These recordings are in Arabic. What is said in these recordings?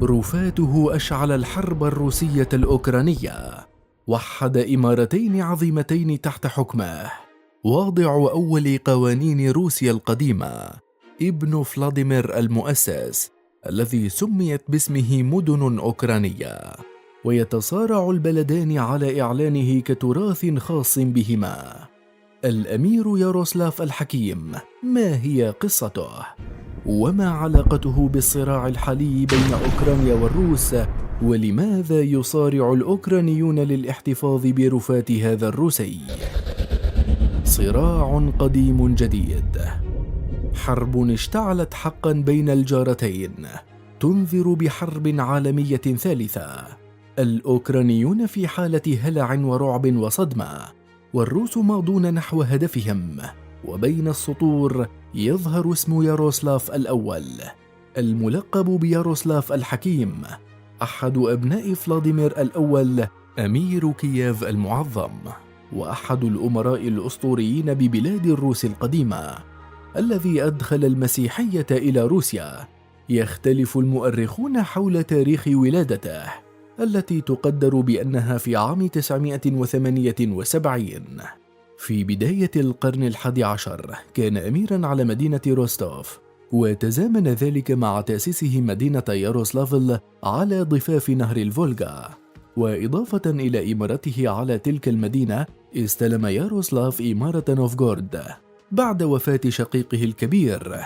رفاته أشعل الحرب الروسية الأوكرانية، وحد إمارتين عظيمتين تحت حكمه، واضع أول قوانين روسيا القديمة، ابن فلاديمير المؤسس الذي سميت باسمه مدن أوكرانية، ويتصارع البلدان على إعلانه كتراث خاص بهما. الأمير ياروسلاف الحكيم، ما هي قصته؟ وما علاقته بالصراع الحالي بين أوكرانيا والروس؟ ولماذا يصارع الأوكرانيون للاحتفاظ برفات هذا الروسي؟ صراع قديم جديد، حرب اشتعلت حقا بين الجارتين، تنذر بحرب عالمية ثالثة. الأوكرانيون في حالة هلع ورعب وصدمة، والروس ماضون نحو هدفهم. وبين السطور يظهر اسم ياروسلاف الأول، الملقب بياروسلاف الحكيم، أحد أبناء فلاديمير الأول أمير كييف المعظم، وأحد الأمراء الأسطوريين ببلاد الروس القديمة، الذي أدخل المسيحية إلى روسيا. يختلف المؤرخون حول تاريخ ولادته، التي تقدر بأنها في عام 978. في بداية القرن ال11 كان أميراً على مدينة روستوف، وتزامن ذلك مع تأسيسه مدينة ياروسلافل على ضفاف نهر الفولغا. وإضافة إلى إمارته على تلك المدينة، استلم ياروسلاف إمارة نوفغورود بعد وفاة شقيقه الكبير،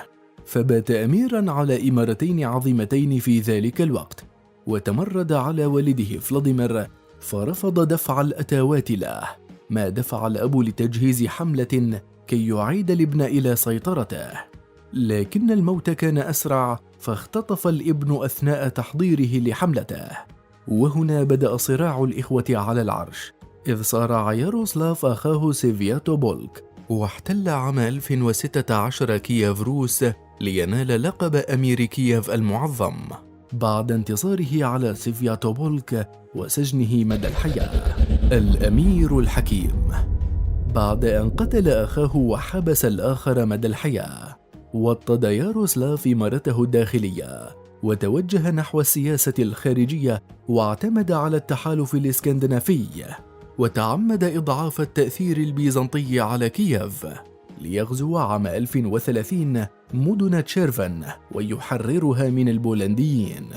فبات أميراً على إمارتين عظيمتين في ذلك الوقت، وتمرد على والده فلاديمير فرفض دفع الأتاوات له، ما دفع الأب لتجهيز حملة كي يعيد الابن إلى سيطرته. لكن الموت كان أسرع، فاختطف الابن أثناء تحضيره لحملته. وهنا بدأ صراع الإخوة على العرش، إذ صارع ياروسلاف أخاه سيفياتوبولك، واحتل عام 1016 كييف روس لينال لقب أمير كييف المعظم، بعد انتصاره على سيفياتوبولك وسجنه مدى الحياة. الأمير الحكيم، بعد أن قتل أخاه وحبس الآخر مدى الحياة، وطد ياروسلاف إمارته الداخلية وتوجه نحو السياسة الخارجية، واعتمد على التحالف الإسكندنافي، وتعمد إضعاف التأثير البيزنطي على كييف، ليغزو عام 1030 مدن تشيرفن ويحررها من البولنديين.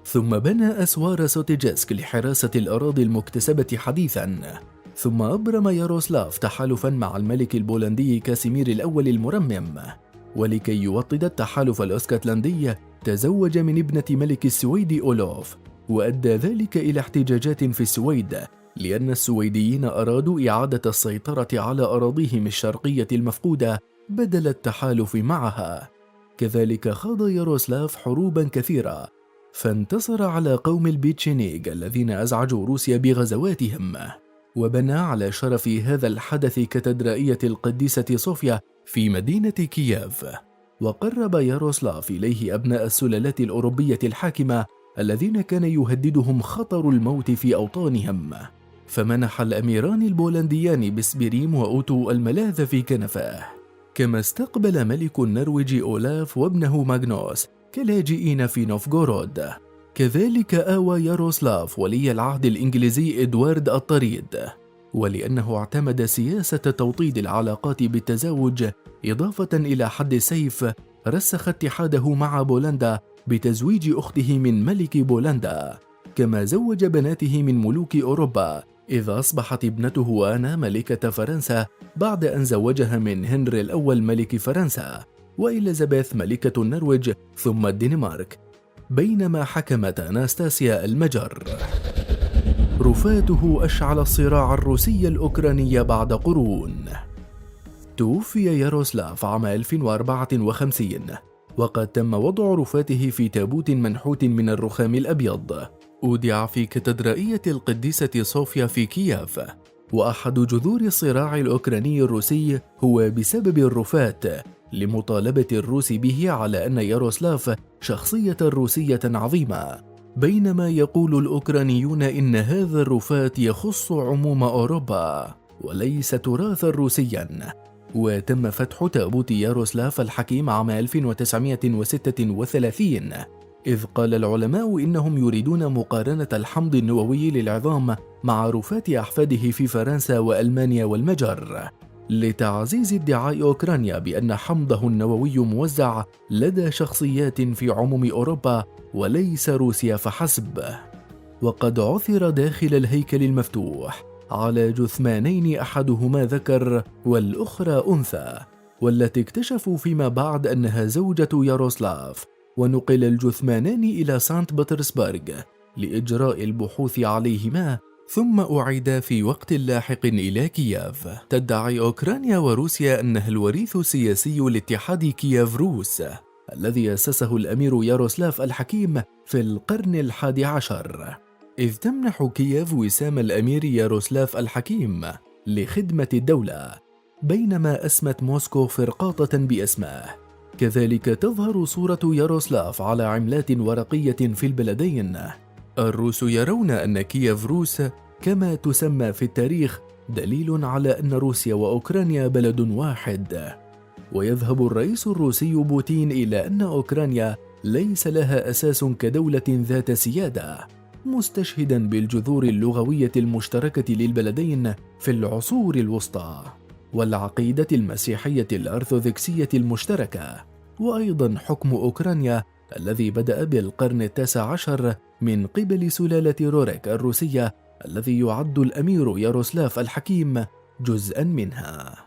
ثم بنى أسوار سوتيجسك لحراسة الأراضي المكتسبة حديثا. ثم أبرم ياروسلاف تحالفا مع الملك البولندي كاسيمير الأول المرمم، ولكي يوطد التحالف الأسكتلندي تزوج من ابنة ملك السويد أولوف، وأدى ذلك إلى احتجاجات في السويد، لأن السويديين أرادوا إعادة السيطرة على أراضيهم الشرقية المفقودة بدل التحالف معها. كذلك خاض ياروسلاف حروبا كثيرة، فانتصر على قوم البيتشينيغ الذين أزعجوا روسيا بغزواتهم، وبنى على شرف هذا الحدث كاتدرائية القديسة صوفيا في مدينة كييف. وقرب ياروسلاف إليه أبناء السلالات الأوروبية الحاكمة الذين كان يهددهم خطر الموت في أوطانهم، فمنح الأميران البولنديان بسبريم وأوتو الملاذ في كنفه. كما استقبل ملك النرويج أولاف وابنه ماغنوس كلاجئين في نوفغورود. كذلك آوى ياروسلاف ولي العهد الإنجليزي إدوارد الطريد، ولأنه اعتمد سياسة توطيد العلاقات بالتزاوج إضافة إلى حد السيف، رسخ اتحاده مع بولندا بتزويج أخته من ملك بولندا، كما زوج بناته من ملوك أوروبا، إذ أصبحت ابنته آنا ملكة فرنسا بعد أن زوجها من هنري الأول ملك فرنسا، وإليزابيث ملكة النرويج ثم الدنمارك، بينما حكمت أناستاسيا المجر. رفاته أشعل الصراع الروسي الأوكراني بعد قرون. توفي ياروسلاف عام 1054، وقد تم وضع رفاته في تابوت منحوت من الرخام الأبيض، أودع في كاتدرائية القديسة صوفيا في كييف. وأحد جذور الصراع الأوكراني الروسي هو بسبب الرفات، لمطالبة الروس به على أن ياروسلاف شخصية روسية عظيمة، بينما يقول الأوكرانيون إن هذا الرفات يخص عموم أوروبا وليس تراثا روسيا. وتم فتح تابوت ياروسلاف الحكيم عام 1936، إذ قال العلماء إنهم يريدون مقارنة الحمض النووي للعظام مع رفات أحفاده في فرنسا وألمانيا والمجر، لتعزيز ادعاء أوكرانيا بأن حمضه النووي موزع لدى شخصيات في عموم أوروبا وليس روسيا فحسب. وقد عثر داخل الهيكل المفتوح على جثمانين، أحدهما ذكر والأخرى أنثى، والتي اكتشفوا فيما بعد أنها زوجة ياروسلاف، ونقل الجثمانان إلى سانت بطرسبرغ لإجراء البحوث عليهما، ثم أعيدا في وقت لاحق إلى كييف. تدعي أوكرانيا وروسيا أنها الوريث السياسي لاتحاد كييف روس الذي أسسه الأمير ياروسلاف الحكيم في القرن ال11، إذ تمنح كييف وسام الأمير ياروسلاف الحكيم لخدمة الدولة، بينما أسمت موسكو فرقاطة باسمه. كذلك تظهر صورة ياروسلاف على عملات ورقية في البلدين. الروس يرون أن كييف روس كما تسمى في التاريخ دليل على أن روسيا وأوكرانيا بلد واحد. ويذهب الرئيس الروسي بوتين إلى أن أوكرانيا ليس لها أساس كدولة ذات سيادة، مستشهدا بالجذور اللغوية المشتركة للبلدين في العصور الوسطى والعقيدة المسيحية الأرثوذكسية المشتركة، وأيضا حكم أوكرانيا الذي بدأ بالقرن ال19 من قبل سلالة روريك الروسية الذي يعد الأمير ياروسلاف الحكيم جزءا منها.